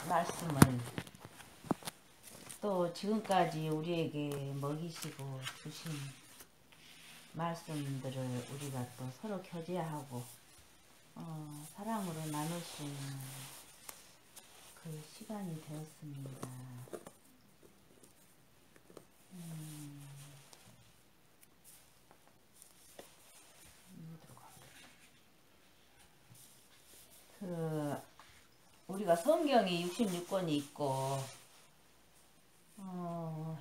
말씀을 또 지금까지 우리에게 먹이시고 주신 말씀들을 우리가 또 서로 교제하고 사랑으로 나눌 수 있는 그 시간이 되었습니다. 우리가 성경이 66권이 있고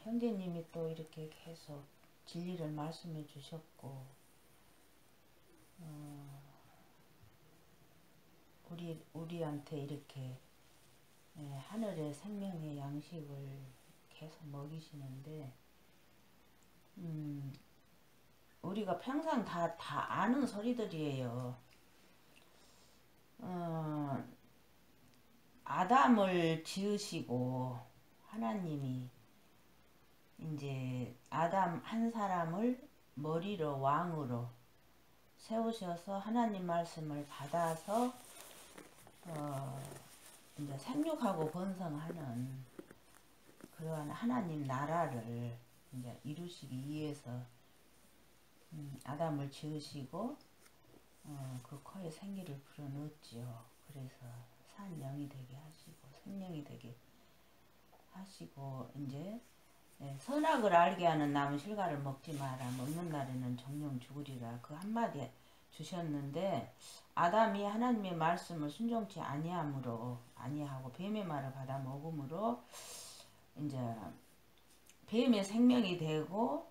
형제님이 또 이렇게 계속 진리를 말씀해 주셨고 우리한테 이렇게 하늘의 생명의 양식을 계속 먹이시는데 우리가 평생 다 아는 소리들이에요. 아담을 지으시고 하나님이 이제 아담 한 사람을 머리로 왕으로 세우셔서 하나님 말씀을 받아서 이제 생육하고 번성하는 그러한 하나님 나라를 이제 이루시기 위해서 아담을 지으시고 그 코에 생기를 불어넣었지요. 그래서 산 영이 되게 하시고 생명이 되게 하시고 이제 선악을 알게 하는 나무 실과를 먹지 마라. 먹는 날에는 정령 죽으리라. 그 한마디 주셨는데 아담이 하나님의 말씀을 순종치 아니하고 뱀의 말을 받아 먹음으로 이제 뱀의 생명이 되고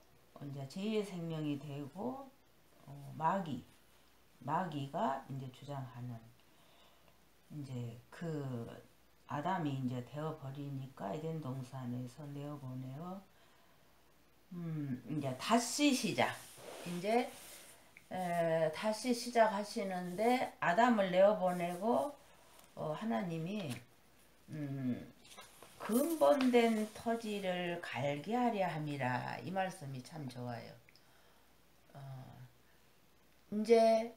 이제 죄의 생명이 되고 마귀가 이제 주장하는 이제 그 아담이 이제 되어 버리니까 에덴 동산에서 내어보내어 이제 다시 시작하시는데 아담을 내어보내고 하나님이 근본된 토지를 갈게 하려 함이라. 이 말씀이 참 좋아요. 이제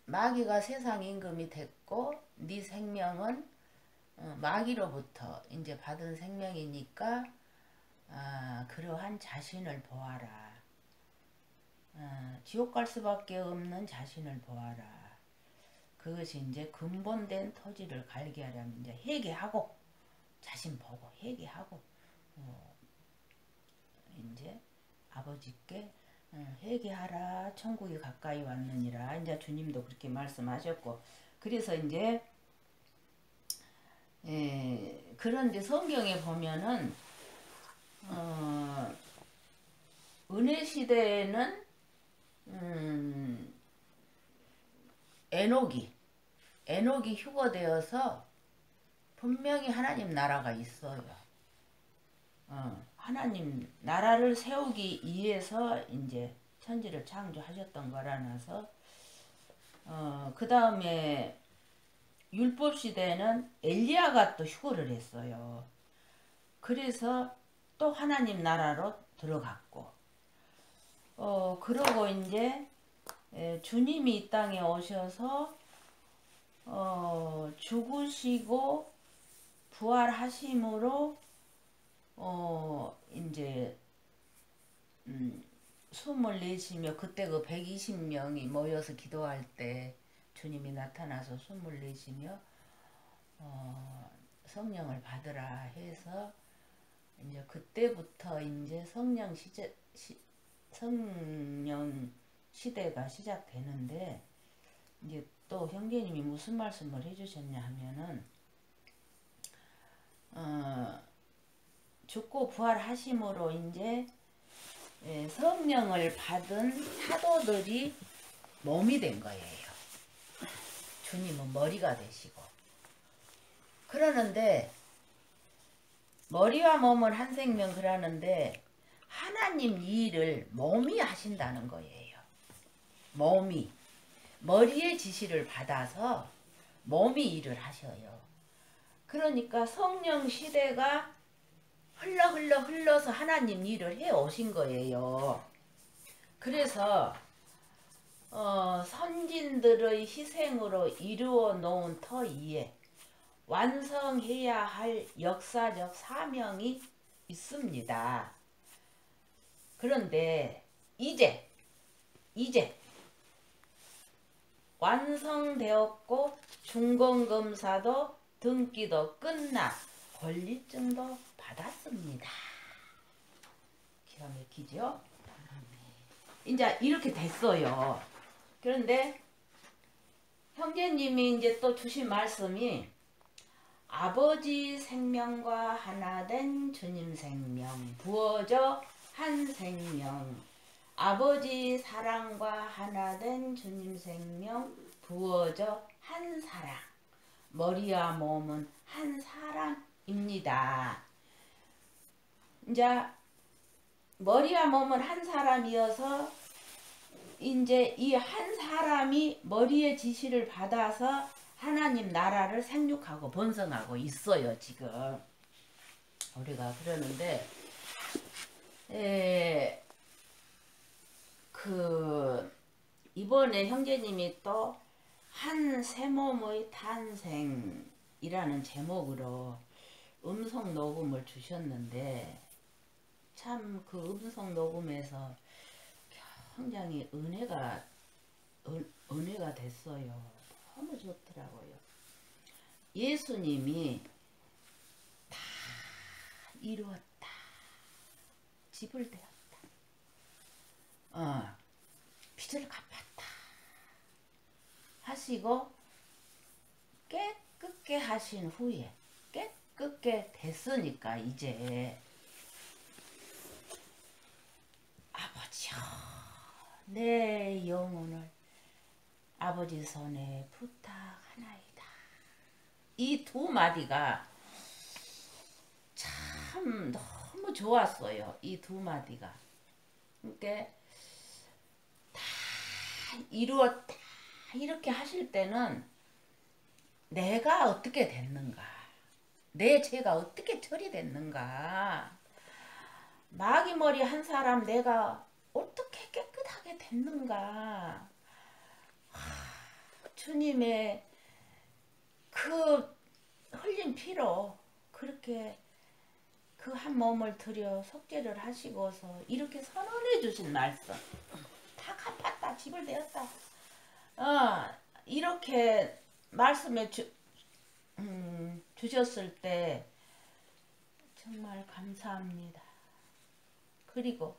마귀가 세상 임금이 됐고 네 생명은 마귀로부터 이제 받은 생명이니까 그러한 자신을 보아라. 지옥 갈 수밖에 없는 자신을 보아라. 그것이 이제 근본된 토지를 갈게 하려면 이제 회개하고 자신 보고 회개하고 이제 아버지께 회개하라 천국이 가까이 왔느니라. 이제 주님도 그렇게 말씀하셨고 그래서 이제 그런데 성경에 보면은 은혜 시대에는 에녹이 휴거되어서 분명히 하나님 나라가 있어요. 하나님 나라를 세우기 위해서 이제 천지를 창조하셨던 거라서 그 다음에 율법 시대에는 엘리야가 또 휴거를 했어요. 그래서 또 하나님 나라로 들어갔고 그러고 이제 주님이 이 땅에 오셔서 죽으시고 부활하심으로 이제 숨을 내쉬며 그때 그 120명이 모여서 기도할 때 주님이 나타나서 숨을 내쉬며 성령을 받으라 해서 이제 그때부터 이제 성령 시대가 시작되는데 이제 또 형제님이 무슨 말씀을 해주셨냐 하면은 죽고 부활하심으로 이제 성령을 받은 사도들이 몸이 된 거예요. 주님은 머리가 되시고 그러는데 머리와 몸은 한 생명 그러는데 하나님 일을 몸이 하신다는 거예요. 몸이 머리의 지시를 받아서 몸이 일을 하셔요. 그러니까 성령 시대가 흘러서 하나님 일을 해 오신 거예요. 그래서 선진들의 희생으로 이루어 놓은 터 위에 완성해야 할 역사적 사명이 있습니다. 그런데 이제 완성되었고 중공검사도 등기도 끝나 권리증도 받았습니다. 기가 막히죠? 이제 이렇게 됐어요. 그런데 형제님이 이제 또 주신 말씀이 아버지 생명과 하나된 주님 생명 부어져 한 생명, 아버지 사랑과 하나된 주님 생명 부어져 한 사랑, 머리와 몸은 한 사람입니다. 이제 머리와 몸은 한 사람이어서 이제 이 한 사람이 머리의 지시를 받아서 하나님 나라를 생육하고 번성하고 있어요. 지금 우리가 그러는데 이번에 형제님이 또 한 새 몸의 탄생이라는 제목으로 음성 녹음을 주셨는데 참 그 음성 녹음에서 굉장히 은혜가 됐어요. 너무 좋더라고요. 예수님이 다 이루었다. 집을 되었다. 빚을 갚았다. 하시고 깨끗게 하신 후에 깨끗게 됐으니까 이제 아버지여 내 영혼을 아버지 손에 부탁하나이다. 이 두 마디가 참 너무 좋았어요. 이 두 마디가. 그러니까 다 이루었다 이렇게 하실 때는 내가 어떻게 됐는가, 내 죄가 어떻게 처리됐는가, 마귀머리 한 사람 내가 어떻게 깨끗하게 됐는가, 주님의 그 흘린 피로 그렇게 그 한 몸을 들여 속죄를 하시고서 이렇게 선언해 주신 말씀, 다 갚았다, 집을 되었다, 이렇게 말씀해 주셨을 때 정말 감사합니다. 그리고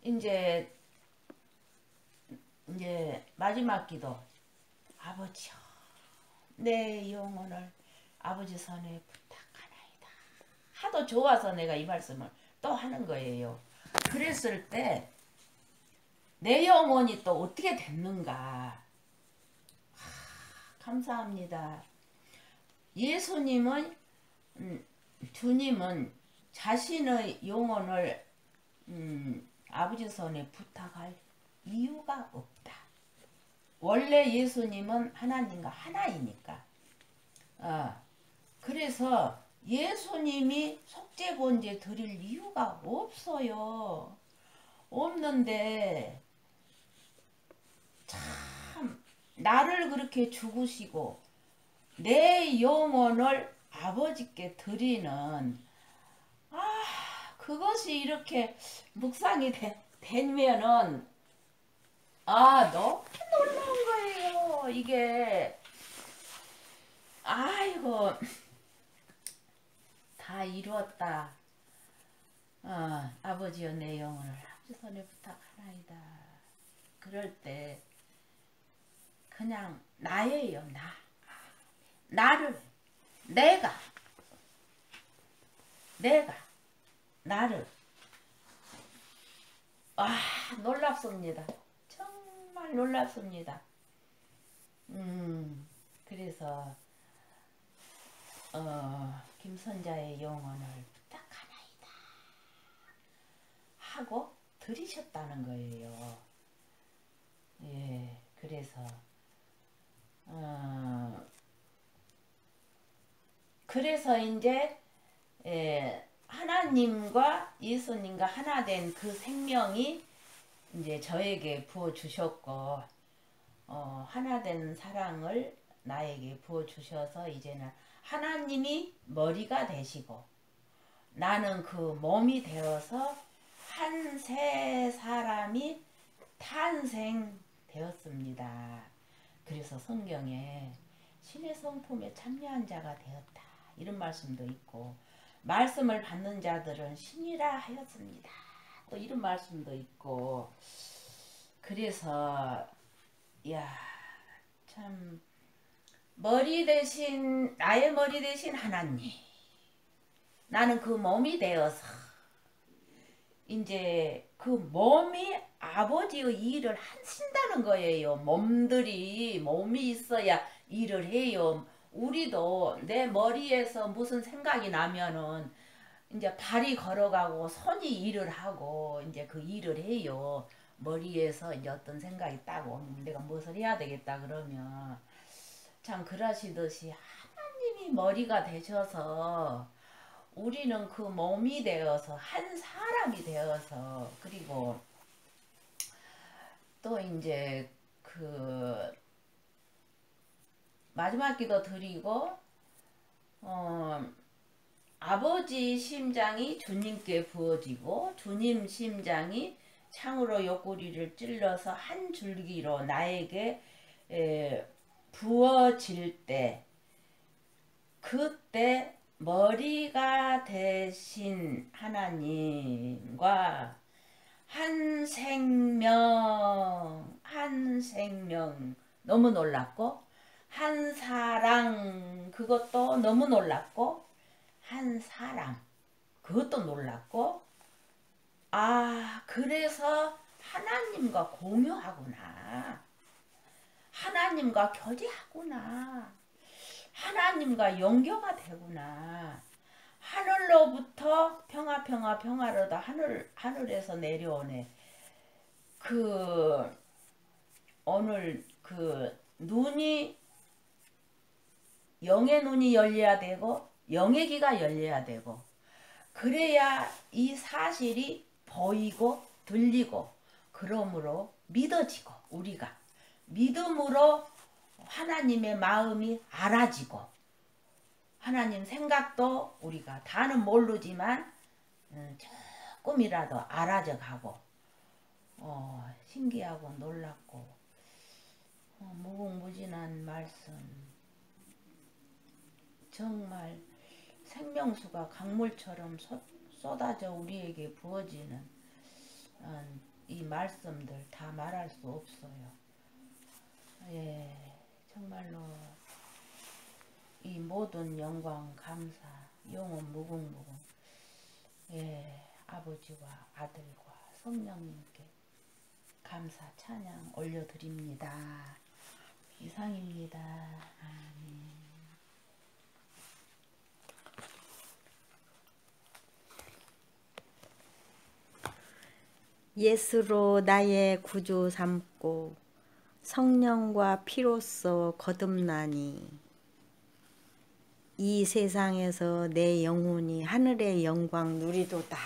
이제 마지막 기도, 아버지여 내 영혼을 아버지 손에 부탁하나이다. 하도 좋아서 내가 이 말씀을 또 하는 거예요. 그랬을 때 내 영혼이 또 어떻게 됐는가. 감사합니다. 예수님은 주님은 자신의 영혼을 아버지 손에 부탁할 이유가 없다. 원래 예수님은 하나님과 하나이니까. 그래서 예수님이 속죄번제 드릴 이유가 없어요. 없는데 참 나를 그렇게 죽으시고 내 영혼을 아버지께 드리는 그것이 이렇게 묵상이 되면은 너무 놀라운 거예요. 이게 아이고 다 이루었다. 아버지여 내 영혼을 아버지 손에 부탁하나이다. 그럴 때 그냥 나예요. 나를 내가 나를 놀랍습니다. 정말 놀랍습니다. 그래서 김선자의 영혼을 부탁하나이다 하고 들이셨다는 거예요. 예, 그래서 이제 하나님과 예수님과 하나 된 그 생명이 이제 저에게 부어 주셨고 하나 된 사랑을 나에게 부어주셔서 이제는 하나님이 머리가 되시고 나는 그 몸이 되어서 한 새 사람이 탄생되었습니다. 그래서 성경에 신의 성품에 참여한 자가 되었다 이런 말씀도 있고 말씀을 받는 자들은 신이라 하였습니다. 또 이런 말씀도 있고 그래서 야 참 머리 대신 나의 머리 대신 하나님 나는 그 몸이 되어서 이제 그 몸이 아버지의 일을 하신다는 거예요. 몸이 있어야 일을 해요. 우리도 내 머리에서 무슨 생각이 나면은 이제 발이 걸어가고 손이 일을 하고 이제 그 일을 해요. 머리에서 이제 어떤 생각이 딱 오면 내가 무엇을 해야 되겠다 그러면 참 그러시듯이 하나님이 머리가 되셔서 우리는 그 몸이 되어서 한 사람이 되어서 그리고 또 이제 그 마지막 기도 드리고 아버지 심장이 주님께 부어지고 주님 심장이 창으로 옆구리를 찔러서 한 줄기로 나에게 부어질 때 그때 머리가 되신 하나님과 한 생명 너무 놀랍고 한 사랑 그것도 너무 놀랍고 한 사람 그것도 놀랍고 그래서 하나님과 공유하구나 하나님과 교제하구나 하나님과 연교가 되구나 하늘로부터 평화로다 하늘에서 내려오네 오늘 눈이 영의 눈이 열려야 되고 영의 귀가 열려야 되고 그래야 이 사실이 보이고 들리고 그러므로 믿어지고 우리가 믿음으로 하나님의 마음이 알아지고 하나님 생각도 우리가 다는 모르지만 조금이라도 알아져 가고 신기하고 놀랍고 무궁무진한 말씀 정말 생명수가 강물처럼 쏟아져 우리에게 부어지는 이 말씀들 다 말할 수 없어요. 예, 정말로 이 모든 영광 감사 영원 무궁무궁 아버지와 아들과 성령님께 감사 찬양 올려드립니다. 이상입니다. 아멘. 예수로 나의 구주 삼고 성령과 피로써 거듭나니 이 세상에서 내 영혼이 하늘의 영광 누리도다.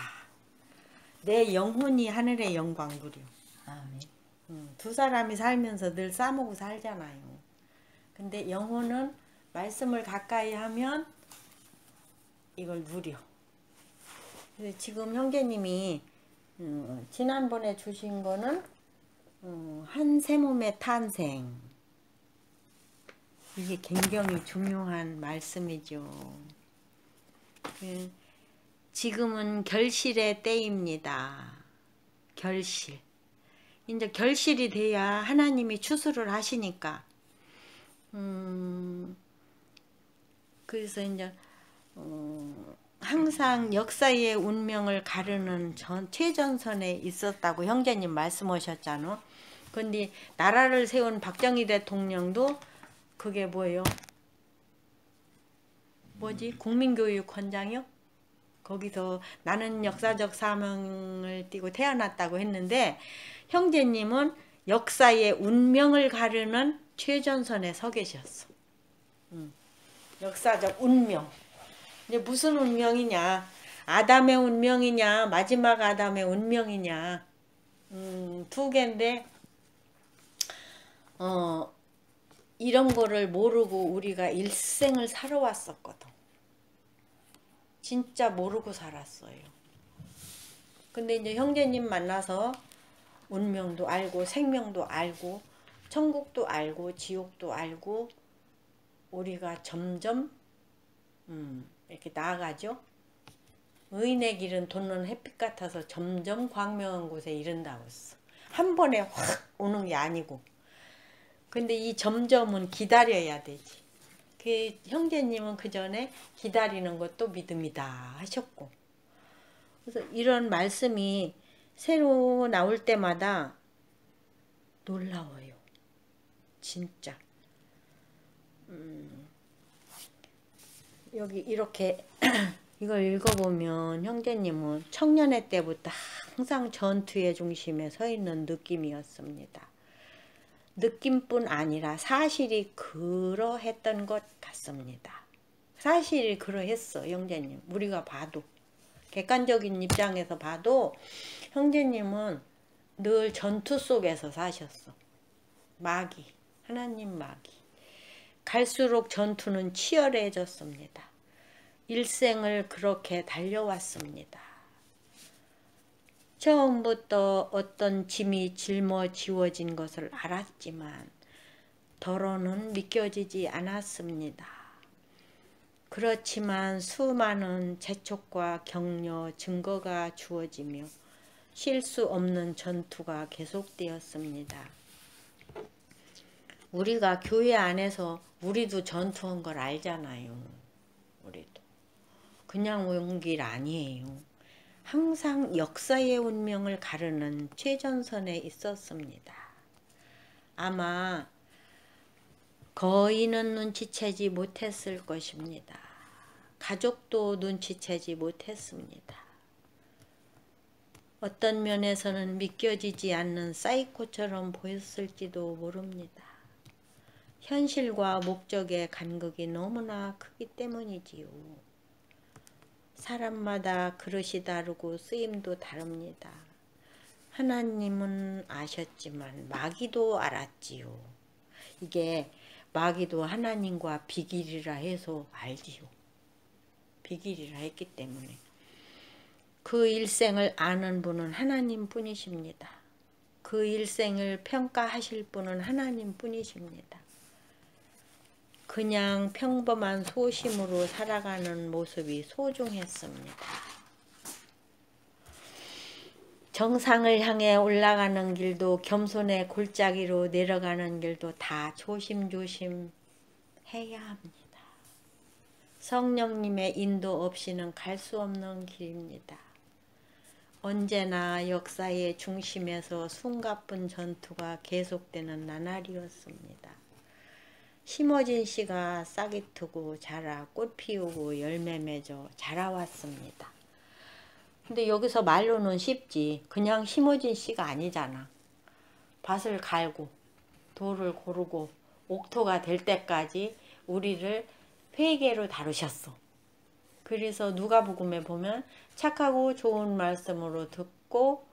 내 영혼이 하늘의 영광 누려. 아멘. 두 사람이 살면서 늘 싸먹고 살잖아요. 근데 영혼은 말씀을 가까이 하면 이걸 누려. 그래서 지금 형제님이 지난번에 주신 거는 한 새 몸의 탄생. 이게 굉장히 중요한 말씀이죠. 지금은 결실의 때입니다. 결실. 이제 결실이 돼야 하나님이 추수를 하시니까. 그래서 이제 항상 역사의 운명을 가르는 최전선에 있었다고 형제님 말씀하셨잖아. 근데 나라를 세운 박정희 대통령도 그게 뭐예요? 국민교육원장이요? 거기서 나는 역사적 사명을 띠고 태어났다고 했는데 형제님은 역사의 운명을 가르는 최전선에 서 계셨어. 역사적 운명. 이제 무슨 운명이냐? 아담의 운명이냐? 마지막 아담의 운명이냐? 두 개인데 이런 거를 모르고 우리가 일생을 살아왔었거든. 진짜 모르고 살았어요. 근데 이제 형제님 만나서 운명도 알고 생명도 알고 천국도 알고 지옥도 알고 우리가 점점 이렇게 나아가죠. 의인의 길은 돋는 햇빛 같아서 점점 광명한 곳에 이른다고 했어. 한 번에 확 오는 게 아니고. 근데 이 점점은 기다려야 되지. 그 형제님은 그 전에 기다리는 것도 믿음이다 하셨고. 그래서 이런 말씀이 새로 나올 때마다 놀라워요. 진짜. 여기 이렇게 이걸 읽어보면 형제님은 청년의 때부터 항상 전투의 중심에 서 있는 느낌이었습니다. 느낌뿐 아니라 사실이 그러했던 것 같습니다. 사실이 그러했어, 형제님. 우리가 봐도. 객관적인 입장에서 봐도 형제님은 늘 전투 속에서 사셨어. 마귀, 하나님 마귀. 갈수록 전투는 치열해졌습니다. 일생을 그렇게 달려왔습니다. 처음부터 어떤 짐이 짊어지워진 것을 알았지만 더러는 믿겨지지 않았습니다. 그렇지만 수많은 재촉과 격려, 증거가 주어지며 쉴 수 없는 전투가 계속되었습니다. 우리가 교회 안에서 우리도 전투한 걸 알잖아요. 우리도. 그냥 온 길 아니에요. 항상 역사의 운명을 가르는 최전선에 있었습니다. 아마 거인은 눈치채지 못했을 것입니다. 가족도 눈치채지 못했습니다. 어떤 면에서는 믿겨지지 않는 사이코처럼 보였을지도 모릅니다. 현실과 목적의 간극이 너무나 크기 때문이지요. 사람마다 그릇이 다르고 쓰임도 다릅니다. 하나님은 아셨지만 마귀도 알았지요. 이게 마귀도 하나님과 비길이라 해서 알지요. 비길이라 했기 때문에. 그 일생을 아는 분은 하나님 뿐이십니다. 그 일생을 평가하실 분은 하나님 뿐이십니다. 그냥 평범한 소심으로 살아가는 모습이 소중했습니다. 정상을 향해 올라가는 길도 겸손의 골짜기로 내려가는 길도 다 조심조심 해야 합니다. 성령님의 인도 없이는 갈 수 없는 길입니다. 언제나 역사의 중심에서 숨가쁜 전투가 계속되는 나날이었습니다. 심어진 씨가 싹이 트고 자라 꽃 피우고 열매 맺어 자라왔습니다. 근데 여기서 말로는 쉽지. 그냥 심어진 씨가 아니잖아. 밭을 갈고 돌을 고르고 옥토가 될 때까지 우리를 회개로 다루셨어. 그래서 누가복음에 보면 착하고 좋은 말씀으로 듣고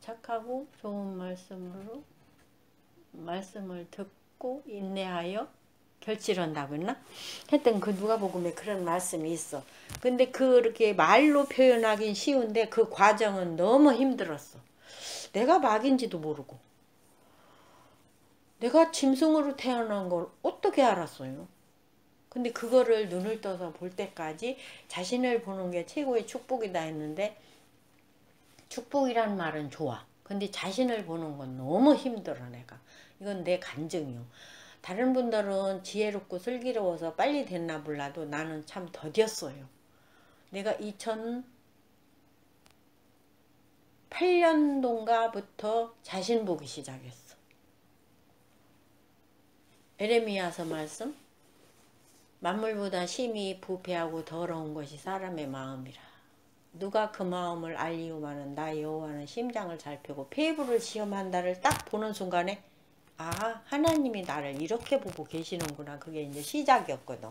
착하고 좋은 말씀으로 말씀을 듣고 인내하여 결실한다고 했나? 하여튼 그 누가복음에 그런 말씀이 있어. 근데 그렇게 말로 표현하긴 쉬운데 그 과정은 너무 힘들었어. 내가 마귀인지도 모르고 내가 짐승으로 태어난 걸 어떻게 알았어요? 근데 그거를 눈을 떠서 볼 때까지 자신을 보는 게 최고의 축복이다 했는데 축복이란 말은 좋아. 근데 자신을 보는 건 너무 힘들어 내가. 이건 내 간증이요. 다른 분들은 지혜롭고 슬기로워서 빨리 됐나 몰라도 나는 참 더뎠어요. 내가 2008년도인가부터 자신 보기 시작했어. 에레미야서 말씀 만물보다 심히 부패하고 더러운 것이 사람의 마음이라. 누가 그 마음을 알리오마는 나 여호와는 심장을 살피고 폐부를 시험한다를 딱 보는 순간에 아 하나님이 나를 이렇게 보고 계시는구나. 그게 이제 시작이었거든.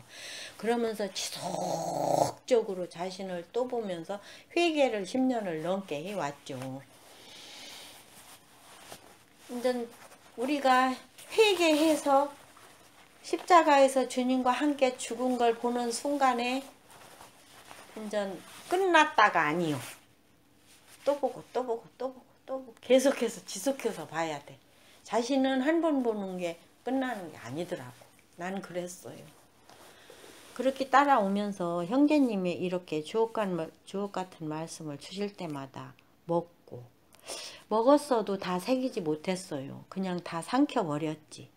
그러면서 지속적으로 자신을 또 보면서 회개를 10년을 넘게 해왔죠. 이제 우리가 회개해서 십자가에서 주님과 함께 죽은 걸 보는 순간에 이제 끝났다가 아니요. 또 보고 또 보고 또 보고 또 보고 계속해서 지속해서 봐야 돼. 자신은 한 번 보는 게 끝나는 게 아니더라고. 난 그랬어요. 그렇게 따라오면서 형제님이 이렇게 주옥 같은 말씀을 주실 때마다 먹었어도 다 새기지 못했어요. 그냥 다 삼켜버렸지.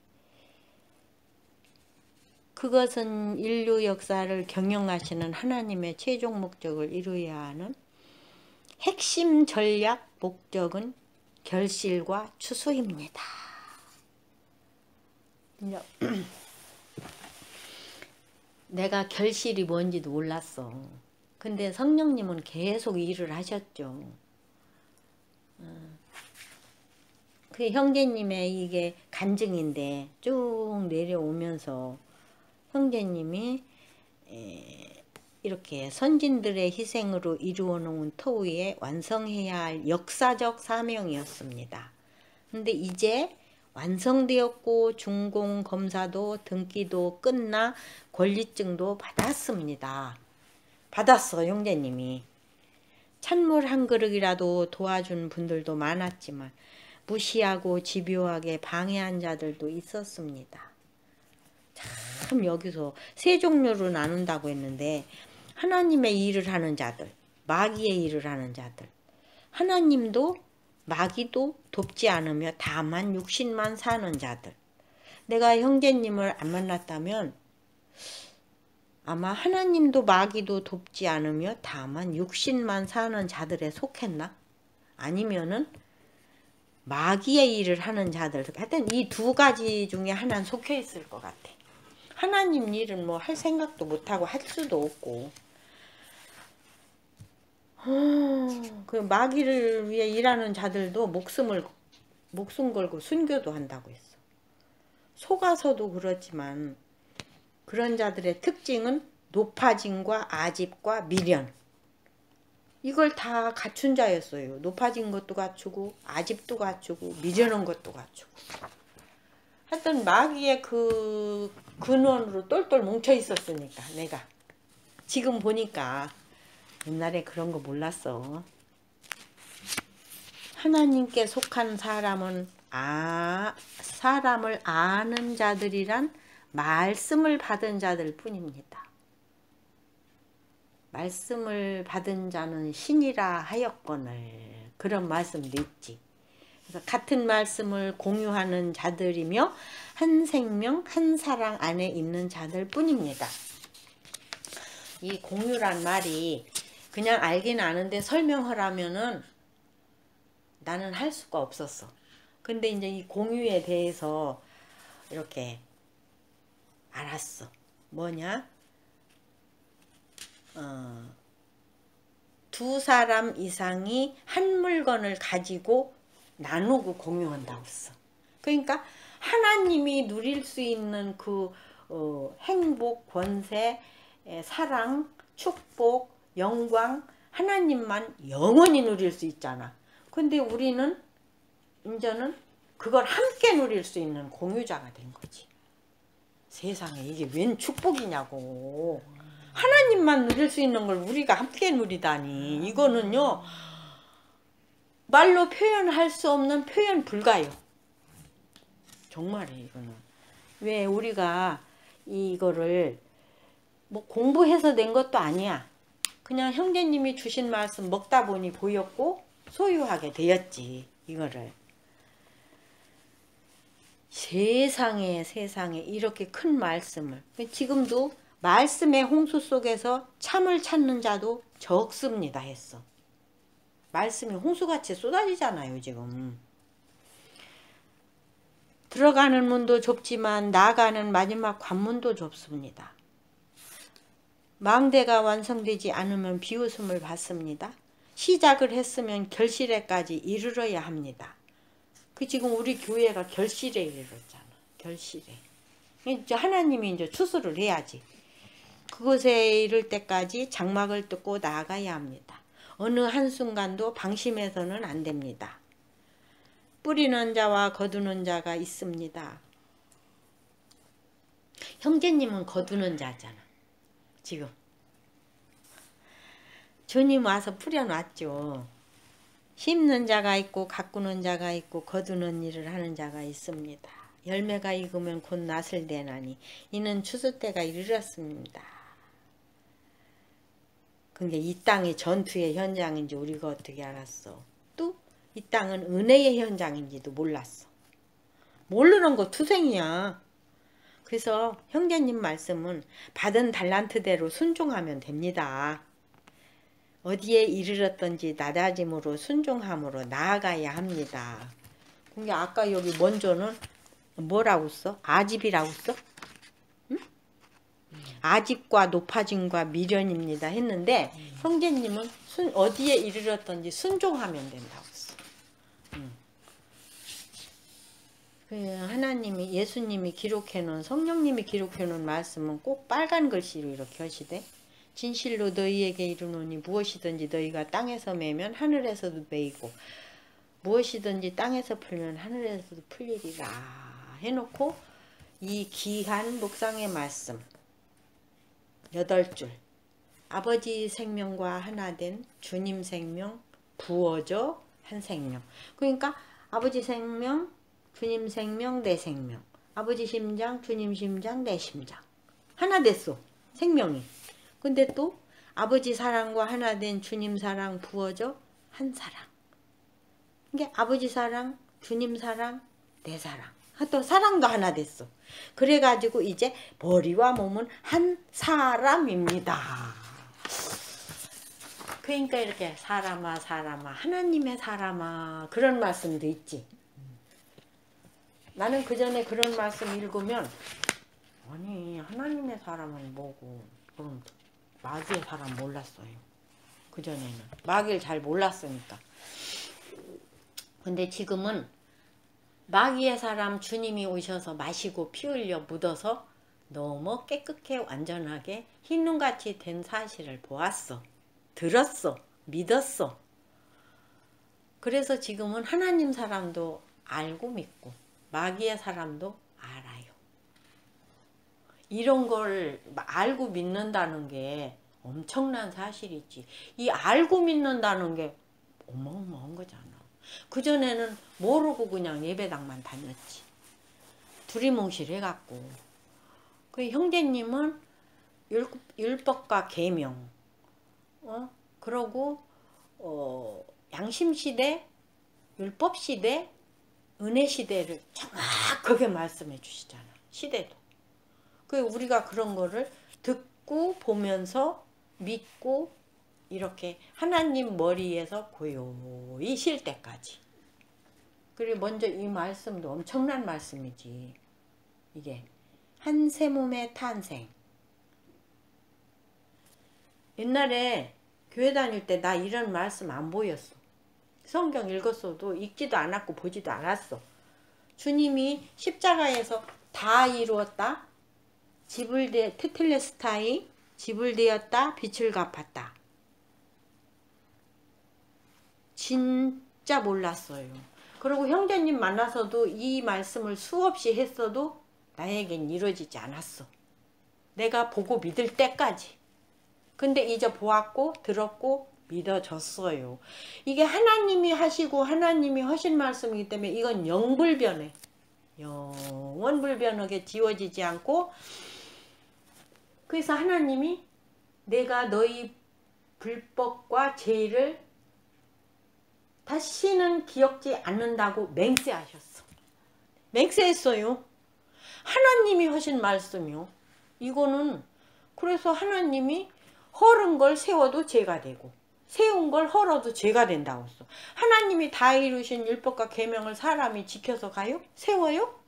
그것은 인류 역사를 경영하시는 하나님의 최종 목적을 이루어야 하는 핵심 전략 목적은 결실과 추수입니다. 내가 결실이 뭔지도 몰랐어. 근데 성령님은 계속 일을 하셨죠. 그 형제님의 이게 간증인데 쭉 내려오면서 형제님이 이렇게 선진들의 희생으로 이루어 놓은 터 위에 완성해야 할 역사적 사명이었습니다. 근데 이제 완성되었고 준공 검사도 등기도 끝나 권리증도 받았습니다. 받았어 형제님이. 찬물 한 그릇이라도 도와준 분들도 많았지만 무시하고 집요하게 방해한 자들도 있었습니다. 참 여기서 세 종류로 나눈다고 했는데 하나님의 일을 하는 자들, 마귀의 일을 하는 자들. 하나님도 마귀도 돕지 않으며 다만 육신만 사는 자들. 내가 형제님을 안 만났다면 아마 하나님도 마귀도 돕지 않으며 다만 육신만 사는 자들에 속했나? 아니면은 마귀의 일을 하는 자들. 하여튼 이 두 가지 중에 하나는 속해 있을 것 같아. 하나님 일은 뭐 할 생각도 못하고 할 수도 없고. 그 마귀를 위해 일하는 자들도 목숨 걸고 순교도 한다고 했어. 속아서도 그렇지만 그런 자들의 특징은 높아짐과 아집과 미련. 이걸 다 갖춘 자였어요. 높아진 것도 갖추고 아집도 갖추고 미련한 것도 갖추고. 하여튼 마귀의 그 근원으로 똘똘 뭉쳐 있었으니까 내가. 지금 보니까 옛날에 그런 거 몰랐어. 하나님께 속한 사람은 사람을 아는 자들이란 말씀을 받은 자들 뿐입니다. 말씀을 받은 자는 신이라 하였거늘. 그런 말씀도 있지. 그래서 같은 말씀을 공유하는 자들이며 한 생명 한 사랑 안에 있는 자들 뿐입니다. 이 공유란 말이 그냥 알긴 아는데 설명하라면은 나는 할 수가 없었어. 근데 이제 이 공유에 대해서 이렇게 알았어. 뭐냐? 두 사람 이상이 한 물건을 가지고 나누고 공유한다고 했어. 그러니까 하나님이 누릴 수 있는 그 행복, 권세, 사랑, 축복, 영광 하나님만 영원히 누릴 수 있잖아. 근데 우리는 이제는 그걸 함께 누릴 수 있는 공유자가 된 거지. 세상에 이게 웬 축복이냐고. 하나님만 누릴 수 있는 걸 우리가 함께 누리다니. 이거는요 말로 표현할 수 없는 표현 불가요. 정말이에요. 이거는 왜 우리가 이거를 뭐 공부해서 낸 것도 아니야. 그냥 형제님이 주신 말씀 먹다 보니 보였고 소유하게 되었지. 이거를 세상에 이렇게 큰 말씀을. 지금도 말씀의 홍수 속에서 참을 찾는 자도 적습니다 했어. 말씀이 홍수같이 쏟아지잖아요 지금. 들어가는 문도 좁지만 나가는 마지막 관문도 좁습니다. 망대가 완성되지 않으면 비웃음을 받습니다. 시작을 했으면 결실에까지 이르러야 합니다. 그 지금 우리 교회가 결실에 이르렀잖아. 결실에. 이제 하나님이 이제 추수를 해야지. 그곳에 이를 때까지 장막을 뜯고 나아가야 합니다. 어느 한순간도 방심해서는 안 됩니다. 뿌리는 자와 거두는 자가 있습니다. 형제님은 거두는 자잖아. 지금 주님 와서 뿌려놨죠. 심는 자가 있고 가꾸는 자가 있고 거두는 일을 하는 자가 있습니다. 열매가 익으면 곧 낫을 내나니 이는 추수 때가 이르렀습니다. 그러니까 이 땅이 전투의 현장인지 우리가 어떻게 알았어? 또 이 땅은 은혜의 현장인지도 몰랐어. 모르는 거 투생이야. 그래서 형제님 말씀은 받은 달란트대로 순종하면 됩니다. 어디에 이르렀던지 낮아짐으로 순종함으로 나아가야 합니다. 그러니까 아까 여기 먼저는 뭐라고 써? 아집이라고 써? 응? 아집과 높아짐과 미련입니다 했는데 형제님은 어디에 이르렀던지 순종하면 된다고 써. 하나님이 예수님이 기록해놓은 성령님이 기록해놓은 말씀은 꼭 빨간 글씨로 이렇게 하시되 진실로 너희에게 이르노니 무엇이든지 너희가 땅에서 매면 하늘에서도 매이고 무엇이든지 땅에서 풀면 하늘에서도 풀리리라 해놓고 이 귀한 묵상의 말씀 8줄 아버지 생명과 하나 된 주님 생명 부어져 한 생명. 그러니까 아버지 생명 주님 생명 내 생명 아버지 심장 주님 심장 내 심장 하나 됐어 생명이. 근데 또 아버지 사랑과 하나 된 주님 사랑 부어져 한 사랑. 이게 아버지 사랑 주님 사랑 내 사랑 또 사랑도 하나 됐어. 그래가지고 이제 머리와 몸은 한 사람입니다. 그러니까 이렇게 사람아 사람아 하나님의 사람아 그런 말씀도 있지. 나는 그 전에 그런 말씀 읽으면 아니 하나님의 사람은 뭐고 그럼 마귀의 사람 몰랐어요. 그전에는 마귀를 잘 몰랐으니까. 근데 지금은 마귀의 사람 주님이 오셔서 마시고 피 흘려 묻어서 너무 깨끗해 완전하게 흰눈같이 된 사실을 보았어. 들었어. 믿었어. 그래서 지금은 하나님 사람도 알고 믿고 마귀의 사람도 알아요. 이런 걸 알고 믿는다는 게 엄청난 사실이지. 이 알고 믿는다는 게 어마어마한 거잖아. 그전에는 모르고 그냥 예배당만 다녔지. 두리뭉실해갖고. 그 형제님은 율법과 계명, 그러고 양심시대, 율법시대, 은혜시대를 정확하게 말씀해 주시잖아. 시대도. 그 우리가 그런 거를 듣고 보면서 믿고 이렇게 하나님 머리에서 고요히 쉴 때까지. 그리고 먼저 이 말씀도 엄청난 말씀이지. 이게 한 새 몸의 탄생. 옛날에 교회 다닐 때 나 이런 말씀 안 보였어. 성경 읽었어도 읽지도 않았고 보지도 않았어. 주님이 십자가에서 다 이루었다. 테텔레스타이 집을 되었다. 빛을 갚았다. 진짜 몰랐어요. 그리고 형제님 만나서도 이 말씀을 수없이 했어도 나에겐 이루어지지 않았어. 내가 보고 믿을 때까지. 근데 이제 보았고 들었고 믿어졌어요. 이게 하나님이 하시고 하나님이 하신 말씀이기 때문에 이건 영불변해. 영원불변하게 지워지지 않고. 그래서 하나님이 내가 너희 불법과 죄를 다시는 기억지 않는다고 맹세하셨어. 맹세했어요. 하나님이 하신 말씀이요. 이거는 그래서 하나님이 헐은 걸 세워도 죄가 되고 세운 걸 헐어도 죄가 된다고 했어. 하나님이 다 이루신 율법과 계명을 사람이 지켜서 가요? 세워요?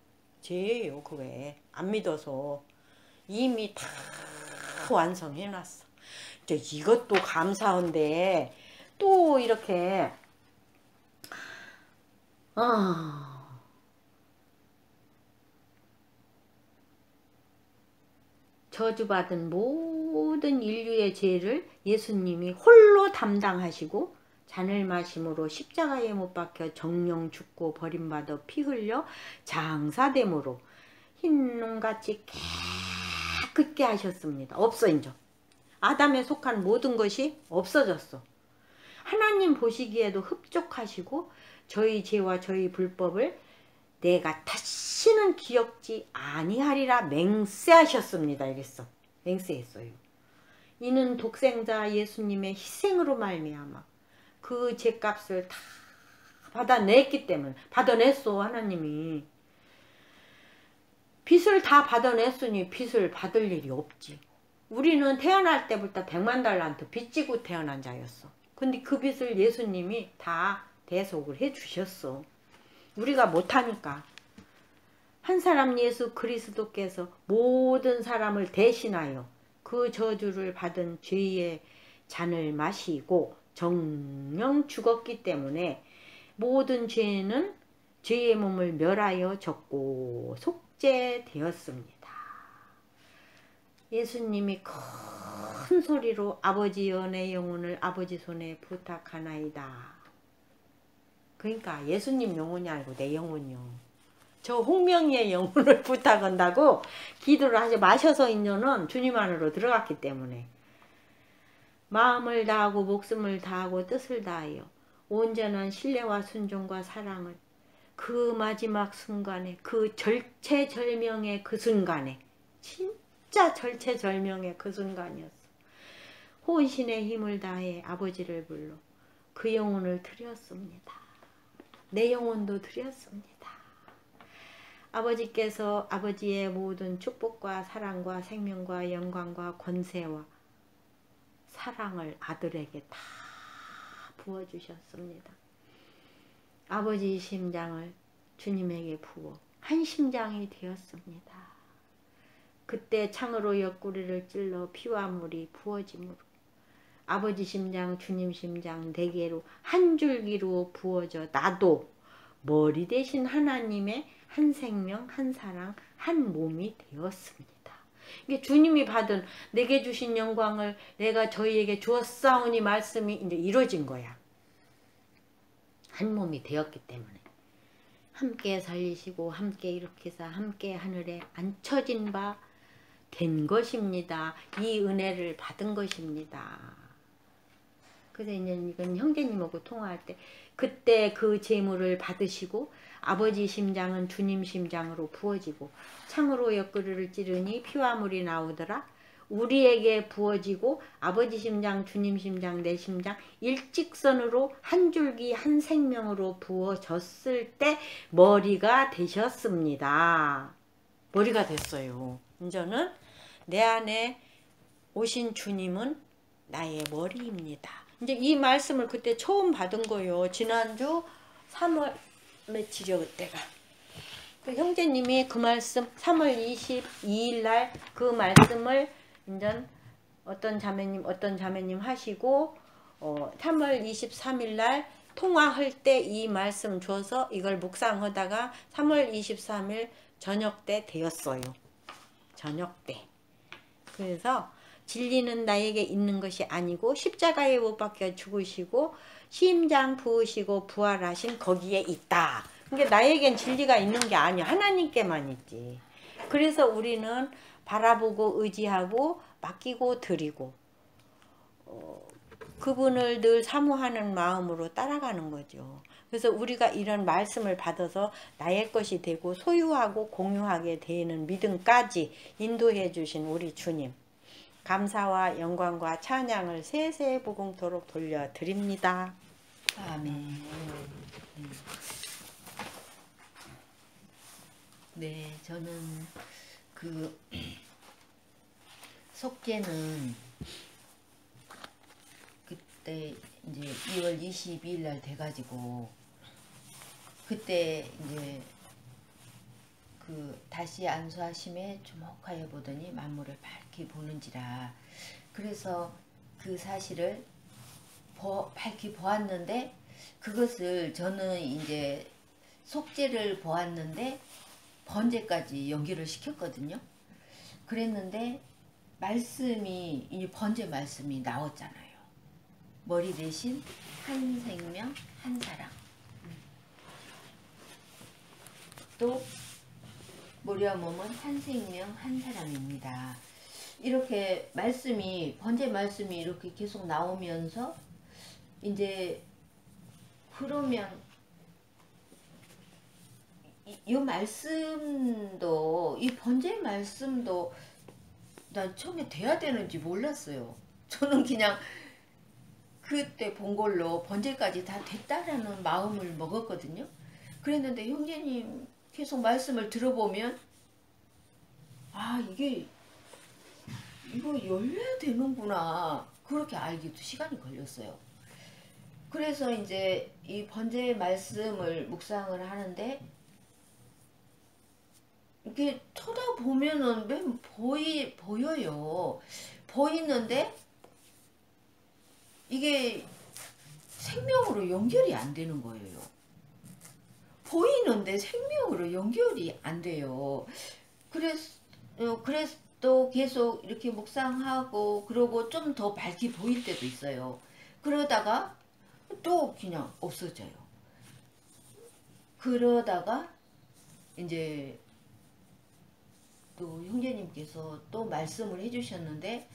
죄예요. 그게 안 믿어서 이미 다 완성해놨어. 이것도 감사한데 또 이렇게 저주받은 모든 인류의 죄를 예수님이 홀로 담당하시고 잔을 마심으로 십자가에 못 박혀 정령 죽고 버림받아 피 흘려 장사됨으로 흰농같이 깨끗게 하셨습니다. 없어 이제. 아담에 속한 모든 것이 없어졌어. 하나님 보시기에도 흡족하시고 저희 죄와 저희 불법을 내가 다시는 기억지 아니하리라 맹세하셨습니다. 이랬어. 맹세했어요. 이는 독생자 예수님의 희생으로 말미암아 그 죄값을 다 받아냈기 때문에. 받아냈어 하나님이. 빚을 다 받아냈으니 빚을 받을 일이 없지. 우리는 태어날 때부터 100만 달란트 빚지고 태어난 자였어. 근데 그 빚을 예수님이 다 대속을 해 주셨어. 우리가 못하니까. 한 사람 예수 그리스도께서 모든 사람을 대신하여 그 저주를 받은 죄의 잔을 마시고 정령 죽었기 때문에 모든 죄는 죄의 몸을 멸하여 졌고 속죄되었습니다. 예수님이 큰 소리로 아버지여 내 영혼을 아버지 손에 부탁하나이다. 그러니까 예수님 영혼이 아니고 내 영혼이요. 저 홍명희의 영혼을 부탁한다고 기도를 하지 마셔서 인연은 주님 안으로 들어갔기 때문에. 마음을 다하고 목숨을 다하고 뜻을 다하여 온전한 신뢰와 순종과 사랑을 그 마지막 순간에 그 절체절명의 그 순간에 진짜 절체절명의 그 순간이었어. 혼신의 힘을 다해 아버지를 불러 그 영혼을 드렸습니다. 내 영혼도 드렸습니다. 아버지께서 아버지의 모든 축복과 사랑과 생명과 영광과 권세와 사랑을 아들에게 다 부어주셨습니다. 아버지 심장을 주님에게 부어 한 심장이 되었습니다. 그때 창으로 옆구리를 찔러 피와 물이 부어짐으로 아버지 심장 주님 심장 네 개로 한 줄기로 부어져 나도 머리 대신 하나님의 한 생명 한 사랑 한 몸이 되었습니다. 이게 주님이 받은 내게 주신 영광을 내가 저희에게 주었사오니 말씀이 이제 이루어진 거야. 한 몸이 되었기 때문에. 함께 살리시고 함께 일으키사 함께 하늘에 앉혀진 바 된 것입니다. 이 은혜를 받은 것입니다. 그래서 이건 형제님하고 통화할 때 그때 그 재물을 받으시고 아버지 심장은 주님 심장으로 부어지고 창으로 옆구리를 찌르니 피와 물이 나오더라. 우리에게 부어지고 아버지 심장 주님 심장 내 심장 일직선으로 한 줄기 한 생명으로 부어졌을 때 머리가 되셨습니다. 머리가 됐어요. 이제는 내 안에 오신 주님은 나의 머리입니다. 이제 이 말씀을 그때 처음 받은 거예요. 지난주 3월 며칠이요 그때가. 그 형제님이 그 말씀 3월 22일 날 그 말씀을 이제 어떤 자매님 하시고 3월 23일 날 통화할 때 이 말씀 줘서 이걸 묵상하다가 3월 23일 저녁 때 되었어요. 저녁 때. 그래서 진리는 나에게 있는 것이 아니고 십자가에 못 박혀 죽으시고 심장 부으시고 부활하신 거기에 있다. 그러니까 나에겐 진리가 있는 게 아니야. 하나님께만 있지. 그래서 우리는 바라보고 의지하고 맡기고 드리고 그분을 늘 사모하는 마음으로 따라가는 거죠. 그래서 우리가 이런 말씀을 받아서 나의 것이 되고 소유하고 공유하게 되는 믿음까지 인도해 주신 우리 주님, 감사와 영광과 찬양을 세세 보공토록 돌려드립니다. 아멘. 네, 저는 그 속죄는 그때 이제 2월 22일 날 돼가지고 그때 이제 그 다시 안수하심에 주목하여 보더니 만물을 밝히 보는지라. 그래서 그 사실을 밝히 보았는데 그것을 저는 이제 속죄를 보았는데 번제까지 연결을 시켰거든요. 그랬는데 말씀이 이 번제 말씀이 나왔잖아요. 머리 대신 한 생명, 한 사람. 또 머리와 몸은 한 생명, 한 사람입니다. 이렇게 말씀이, 번제 말씀이 이렇게 계속 나오면서 이제 그러면 이 말씀도, 이 번제 말씀도 난 처음에 돼야 되는지 몰랐어요. 저는 그냥 그때 본 걸로 번제까지 다 됐다라는 마음을 먹었거든요. 그랬는데 형제님 계속 말씀을 들어보면 아, 이거 열려야 되는구나, 그렇게 알기도 시간이 걸렸어요. 그래서 이제 이 번제 말씀을 묵상을 하는데 이렇게 쳐다보면은 맨 보여요. 보이는데 이게 생명으로 연결이 안 되는 거예요. 보이는데 생명으로 연결이 안 돼요. 그래서 또 계속 이렇게 묵상하고 그러고 좀 더 밝게 보일 때도 있어요. 그러다가 또 그냥 없어져요. 그러다가 이제 또 형제님께서 또 말씀을 해주셨는데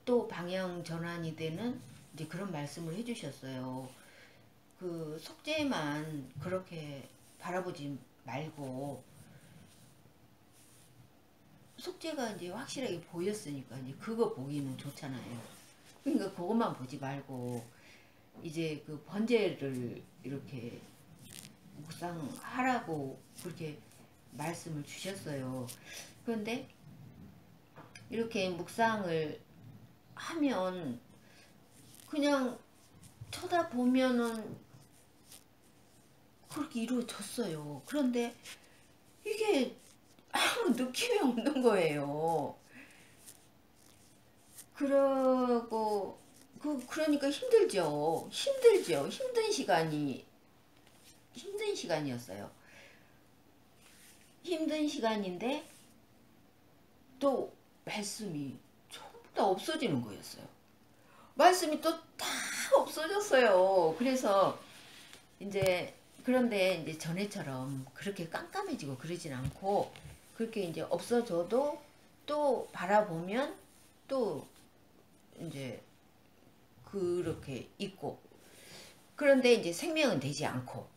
또 방향 전환이 되는 이제 그런 말씀을 해주셨어요. 그 속죄만 그렇게 바라보지 말고, 속죄가 이제 확실하게 보였으니까 이제 그거 보기는 좋잖아요. 그러니까 그것만 보지 말고 이제 그 번제를 이렇게 묵상하라고 그렇게 말씀을 주셨어요. 그런데 이렇게 묵상을 하면 그냥 쳐다보면은 그렇게 이루어졌어요. 그런데 이게 아무 느낌이 없는 거예요. 그러니까 힘들죠. 힘든 시간이었어요. 힘든 시간인데 또 말씀이 전부 다 없어지는 거였어요. 말씀이 또 다 없어졌어요. 그래서 이제 그런데 이제 전에처럼 그렇게 깜깜해지고 그러진 않고, 그렇게 이제 없어져도 또 바라보면 또 이제 그렇게 있고, 그런데 이제 생명은 되지 않고,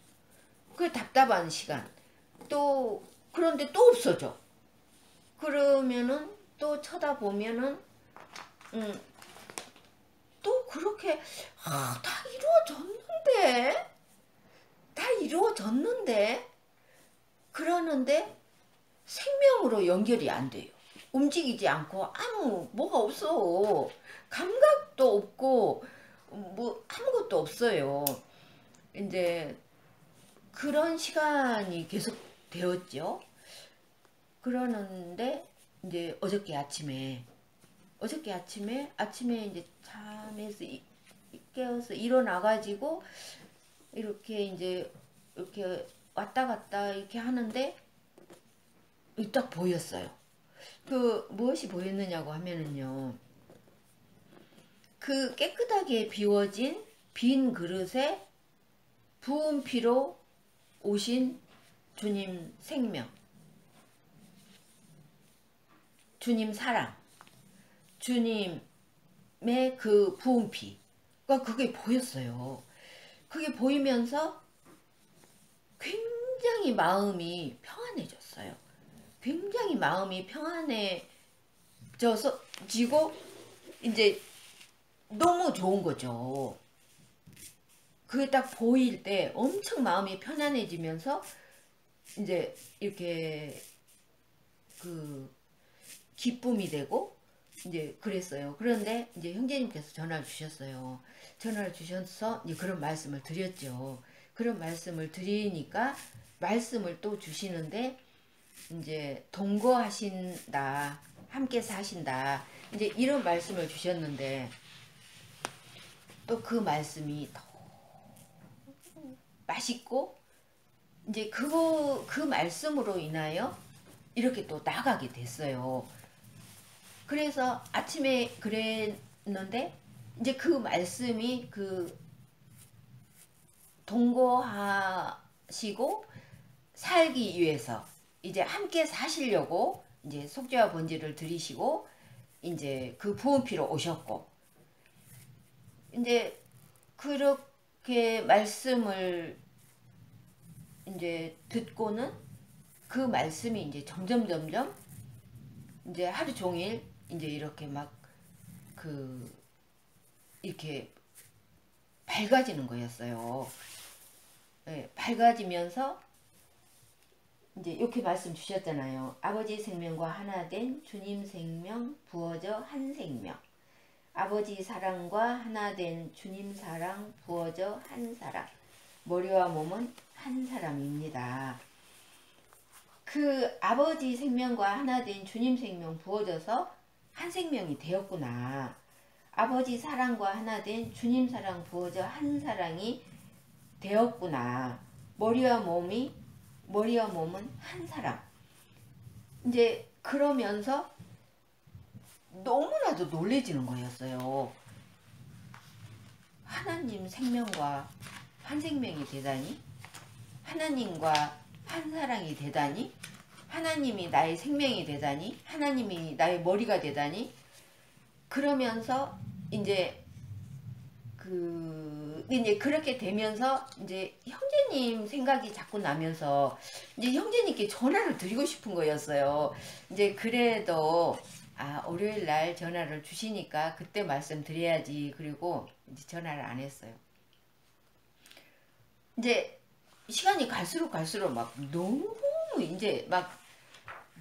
그 답답한 시간 또, 그런데 또 없어져. 그러면은 또 쳐다보면은 또 그렇게 다 이루어졌는데 그러는데 생명으로 연결이 안 돼요. 움직이지 않고 뭐가 없어. 감각도 없고 뭐 아무것도 없어요. 이제 그런 시간이 계속 되었죠. 그러는데 이제 어저께 아침에 이제 잠에서 깨어서 일어나가지고 이렇게 이제 이렇게 왔다 갔다 이렇게 하는데 딱 보였어요. 무엇이 보였느냐고 하면은요, 그 깨끗하게 비워진 빈 그릇에 부은 피로 오신 주님 생명, 주님 사랑, 주님의 그 부은 피가 그게 보였어요. 그게 보이면서 굉장히 마음이 평안해졌어요. 굉장히 마음이 지고 이제 너무 좋은 거죠. 그게 딱 보일 때 엄청 마음이 편안해지면서 이제 이렇게 그 기쁨이 되고 이제 그랬어요. 그런데 이제 형제님께서 전화를 주셨어요. 전화를 주셔서 이제 그런 말씀을 드렸죠. 그런 말씀을 드리니까 말씀을 또 주시는데 이제 동거하신다, 함께 사신다, 이제 이런 말씀을 주셨는데 또 그 말씀이 더 맛있고 이제 그 말씀으로 인하여 이렇게 또 나가게 됐어요. 그래서 아침에 그랬는데 이제 그 말씀이 그 동거하시고 살기 위해서 이제 함께 사시려고 이제 속죄와 번제를 드리시고 이제 그 부은피로 오셨고, 이제 그렇게 말씀을 이제 듣고는 그 말씀이 이제 점점 이제 하루 종일 이제 이렇게 막 그 이렇게 밝아지는 거였어요. 네, 밝아지면서 이제 이렇게 말씀 주셨잖아요. 아버지 생명과 하나 된 주님 생명 부어져 한 생명. 아버지 사랑과 하나 된 주님 사랑 부어져 한 사람. 머리와 몸은 한 사람입니다. 그 아버지 생명과 하나 된 주님 생명 부어져서 한 생명이 되었구나. 아버지 사랑과 하나 된 주님 사랑 부어져 한 사랑이 되었구나. 머리와 몸은 한 사람. 이제 그러면서 너무나도 놀래지는 거였어요. 하나님 생명과 한 생명이 되다니, 하나님과 한 사랑이 되다니, 하나님이 나의 생명이 되다니, 하나님이 나의 머리가 되다니. 그러면서 이제 그렇게 되면서 이제 형제님 생각이 자꾸 나면서 이제 형제님께 전화를 드리고 싶은 거였어요. 이제 그래도 월요일 날 전화를 주시니까 그때 말씀드려야지. 그리고 이제 전화를 안 했어요. 이제 시간이 갈수록 막 너무 이제 막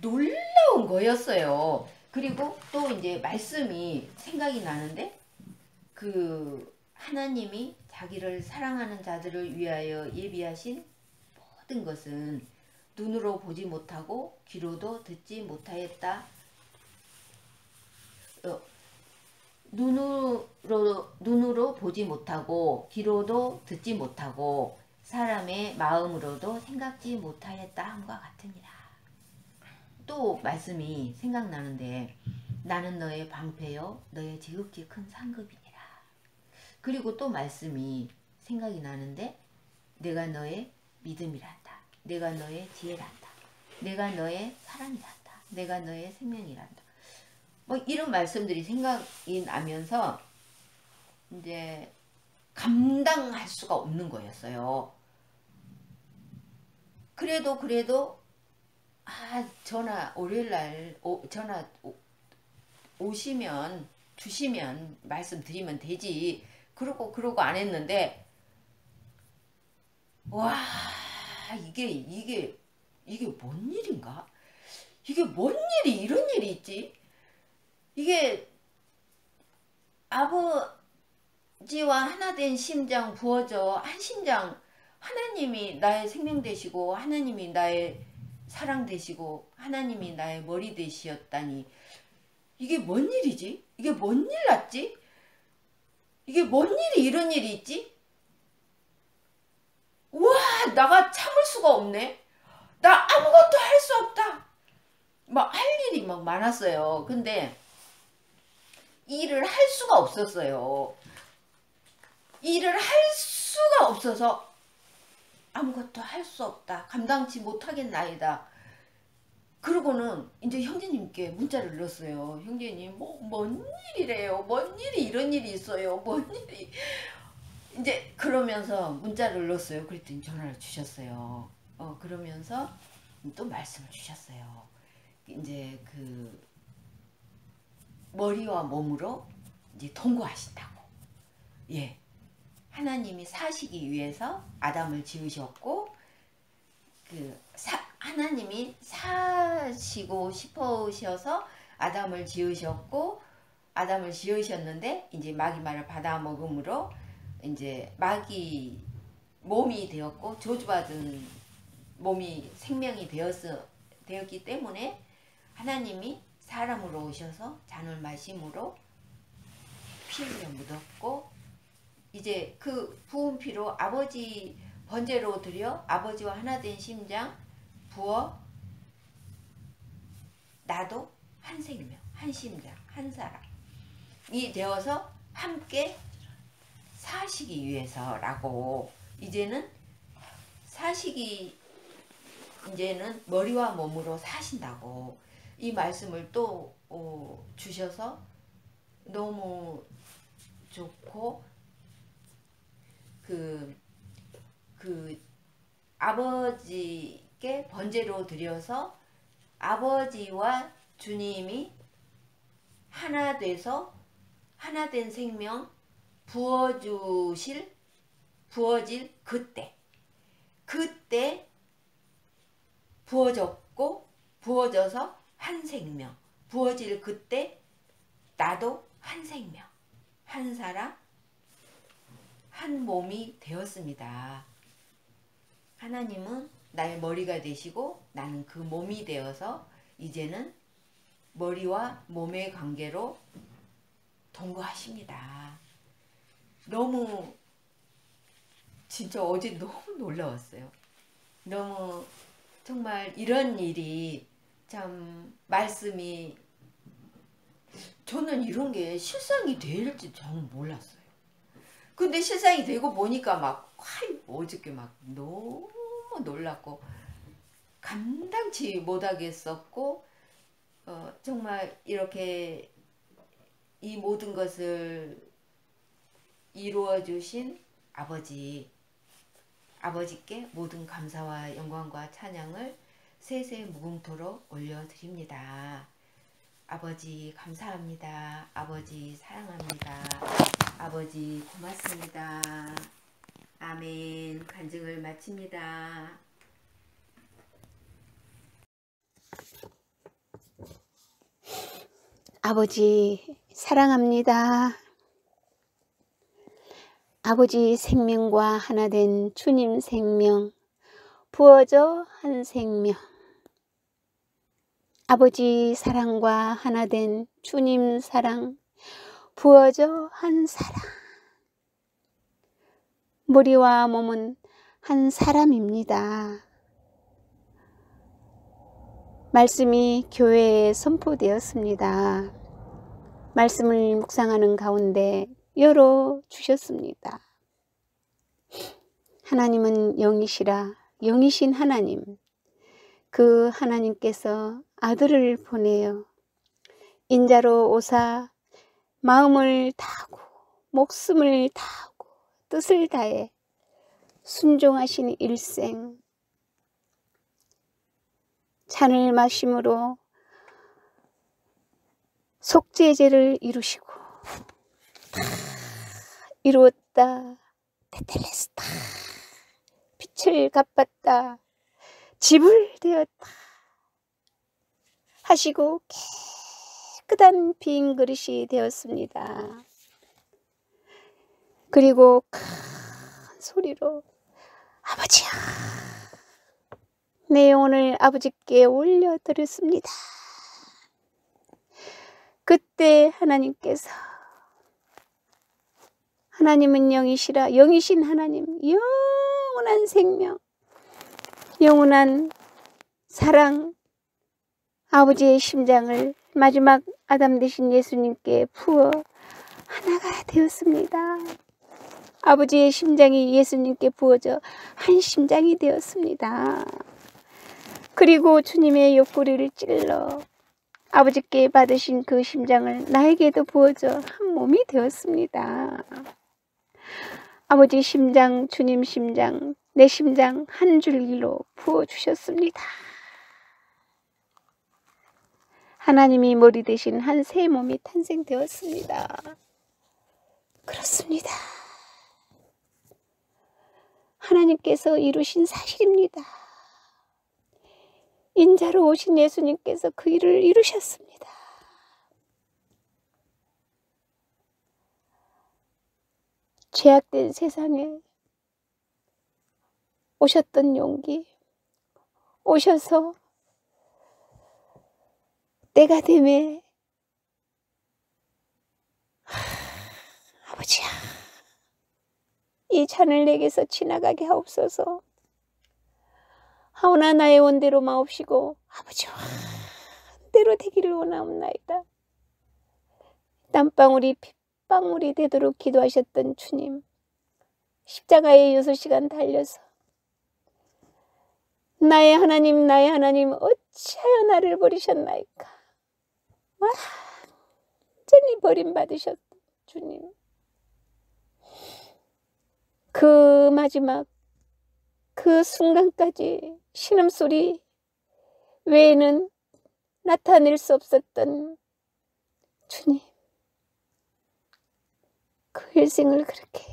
놀라운 거였어요. 그리고 또 이제 말씀이 생각이 나는데, 그 하나님이 자기를 사랑하는 자들을 위하여 예비하신 모든 것은 눈으로 보지 못하고 귀로도 듣지 못하였다. 눈으로 보지 못하고 귀로도 듣지 못하고 사람의 마음으로도 생각지 못하였다 함과 같으니라. 또 말씀이 생각나는데, 나는 너의 방패요 너의 지극히 큰 상급이니라. 그리고 또 말씀이 생각이 나는데, 내가 너의 믿음이란다. 내가 너의 지혜란다. 내가 너의 사랑이란다. 내가 너의 생명이란다. 뭐 이런 말씀들이 생각이 나면서 이제 감당할 수가 없는 거였어요. 그래도 전화 월요일날 전화 오시면 주시면 말씀드리면 되지. 그러고 안 했는데, 와, 이게 뭔 일인가? 이게 뭔 일이 이런 일이 있지? 이게 아버지와 하나 된 심장 부어져 한 심장, 하나님이 나의 생명 되시고 하나님이 나의 사랑 되시고 하나님이 나의 머리 되시었다니, 이게 뭔 일이지? 이게 뭔 일 났지? 이게 뭔 일이 이런 일이 있지? 우와, 나가 참을 수가 없네. 나 아무것도 할 수 없다. 막 할 일이 막 많았어요. 근데 일을 할 수가 없었어요. 일을 할 수가 없어서 아무것도 할 수 없다. 감당치 못하겠나이다. 그러고는 이제 형제님께 문자를 넣었어요. 형제님, 뭔 일이래요? 뭔 일이 이런 일이 있어요? 뭔 일이. 이제 그러면서 문자를 넣었어요. 그랬더니 전화를 주셨어요. 그러면서 또 말씀을 주셨어요. 이제 그 머리와 몸으로 이제 동거하신다고. 예. 하나님이 사시기 위해서 아담을 지으셨고, 하나님이 사시고 싶으셔서 아담을 지으셨고, 아담을 지으셨는데 이제 마귀 말을 받아 먹음으로 이제 마귀 몸이 되었고, 저주받은 몸이 생명이 되었기 때문에 하나님이 사람으로 오셔서 잔을 마심으로 피 흘려 묻었고, 이제 그 부은 피로 아버지 번제로 드려 아버지와 하나 된 심장 부어 나도 한 생명, 한 심장, 한 사람이 되어서 함께 사시기 위해서라고 이제는 머리와 몸으로 사신다고 이 말씀을 또 주셔서 너무 좋고 그 아버지께 번제로 드려서 아버지와 주님이 하나 돼서 하나된 생명 부어질 그때 부어져서 한 생명 부어질 그때 나도 한 생명 한 사람 한 몸이 되었습니다. 하나님은 나의 머리가 되시고 나는 그 몸이 되어서 이제는 머리와 몸의 관계로 동거하십니다. 너무 진짜 어제 너무 놀라웠어요. 너무 정말 이런 일이 참 말씀이 저는 이런 게 실상이 될지 저는 몰랐어요. 근데 실상이 되고 보니까 막 어저께 막 너무 놀랐고 감당치 못하겠었고 정말 이렇게 이 모든 것을 이루어 주신 아버지께 모든 감사와 영광과 찬양을 세세 무궁토록 올려드립니다. 아버지 감사합니다. 아버지 사랑합니다. 아버지 고맙습니다. 아멘. 간증을 마칩니다. 아버지 사랑합니다. 아버지 생명과 하나된 주님 생명 부어져 한 생명 아버지 사랑과 하나된 주님 사랑 부어져 한 사랑 머리와 몸은 한 사람입니다. 말씀이 교회에 선포되었습니다. 말씀을 묵상하는 가운데 열어주셨습니다. 하나님은 영이시라 영이신 하나님 그 하나님께서 아들을 보내어 인자로 오사 마음을 다하고 목숨을 다하고 뜻을 다해 순종하신 일생 잔을 마심으로 속죄제를 이루시고 이루었다 테텔레스타 빛을 갚았다 집을 되었다 하시고 깨끗한 빈 그릇이 되었습니다. 그리고 큰 소리로 아버지야 내 영혼을 아버지께 올려드렸습니다. 그때 하나님께서 하나님은 영이시라 영이신 하나님 영원한 생명 영원한 사랑 아버지의 심장을 마지막 아담 되신 예수님께 부어 하나가 되었습니다. 아버지의 심장이 예수님께 부어져 한 심장이 되었습니다. 그리고 주님의 옆구리를 찔러 아버지께 받으신 그 심장을 나에게도 부어져 한 몸이 되었습니다. 아버지 심장, 주님 심장, 내 심장 한 줄기로 부어주셨습니다. 하나님이 머리 대신 한 새 몸이 탄생되었습니다. 그렇습니다. 하나님께서 이루신 사실입니다. 인자로 오신 예수님께서 그 일을 이루셨습니다. 죄악된 세상에 오셨던 용기, 오셔서 때가 되매 아버지야 이 잔을 내게서 지나가게 하옵소서. 하오나 나의 원대로 마옵시고 아버지와 때로 되기를 원하옵나이다. 땀방울이 땀방울이 되도록 기도하셨던 주님, 십자가에 6시간 달려서 나의 하나님 나의 하나님 어찌하여 나를 버리셨나이까. 완전히 버림받으셨던 주님, 그 마지막 그 순간까지 신음소리 외에는 나타낼 수 없었던 주님, 그 일생을 그렇게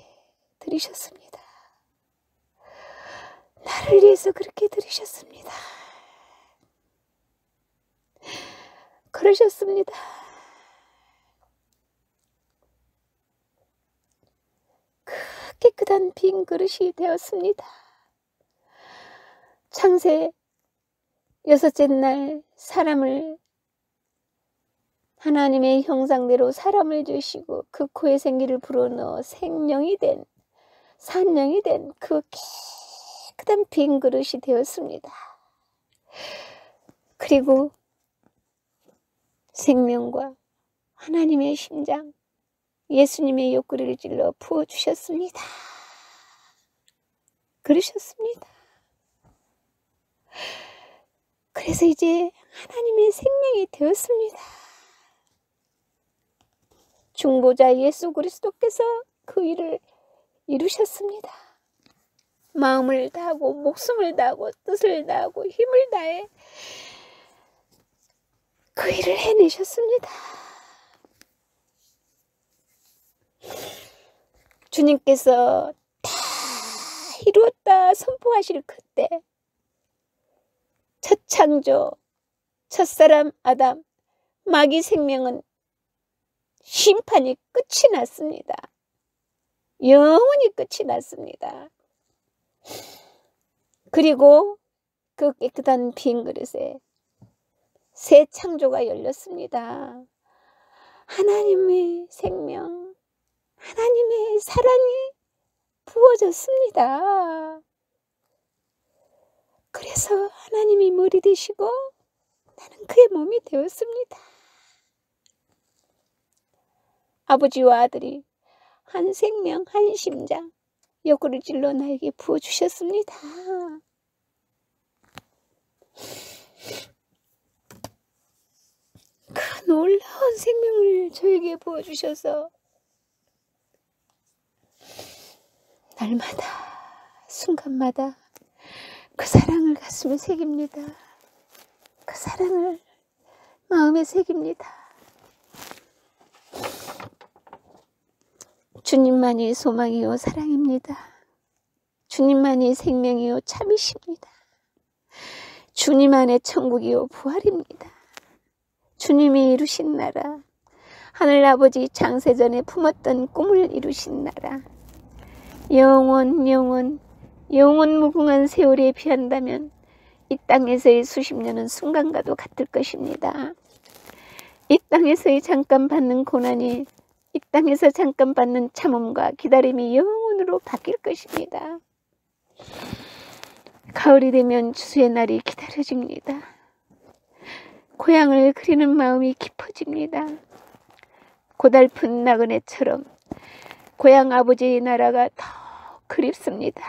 들이셨습니다. 나를 위해서 그렇게 들이셨습니다. 그러셨습니다. 그 깨끗한 빈 그릇이 되었습니다. 창세 6째 날 사람을, 하나님의 형상대로 사람을 주시고 그 코에 생기를 불어넣어 생명이 된, 산령이 된 그 깨끗한 빈 그릇이 되었습니다. 그리고 생명과 하나님의 심장, 예수님의 옆구리를 찔러 부어주셨습니다. 그러셨습니다. 그래서 이제 하나님의 생명이 되었습니다. 중보자 예수 그리스도께서 그 일을 이루셨습니다. 마음을 다하고 목숨을 다하고 뜻을 다하고 힘을 다해 그 일을 해내셨습니다. 주님께서 다 이루었다 선포하실 그때 첫 창조, 첫사람 아담, 마귀 생명은 심판이 끝이 났습니다. 영원히 끝이 났습니다. 그리고 그 깨끗한 빈 그릇에 새 창조가 열렸습니다. 하나님의 생명, 하나님의 사랑이 부어졌습니다. 그래서 하나님이 머리 되시고 나는 그의 몸이 되었습니다. 아버지와 아들이 한 생명, 한 심장, 옆구리를 찔러 나에게 부어주셨습니다. 그 놀라운 생명을 저에게 부어주셔서 날마다 순간마다 그 사랑을 가슴에 새깁니다. 그 사랑을 마음에 새깁니다. 주님만이 소망이요 사랑입니다. 주님만이 생명이요 참이십니다. 주님 안에 천국이요 부활입니다. 주님이 이루신 나라, 하늘아버지 창세전에 품었던 꿈을 이루신 나라, 영원 무궁한 세월에 비한다면 이 땅에서의 수십 년은 순간과도 같을 것입니다. 이 땅에서의 잠깐 받는 고난이 이 땅에서 잠깐 받는 참음과 기다림이 영원으로 바뀔 것입니다. 가을이 되면 추수의 날이 기다려집니다. 고향을 그리는 마음이 깊어집니다. 고달픈 나그네처럼 고향 아버지의 나라가 더 그립습니다.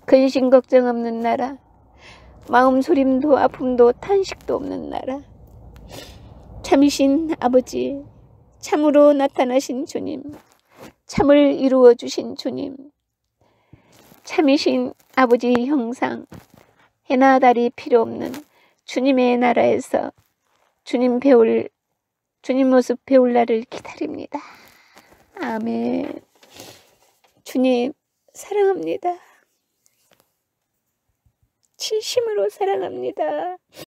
근심 걱정 없는 나라, 마음 소림도 아픔도 탄식도 없는 나라, 참이신 아버지, 참으로 나타나신 주님, 참을 이루어 주신 주님, 참이신 아버지의 형상, 해나 달이 필요 없는 주님의 나라에서 주님 모습 배울 날을 기다립니다. 아멘. 주님 사랑합니다. 진심으로 사랑합니다.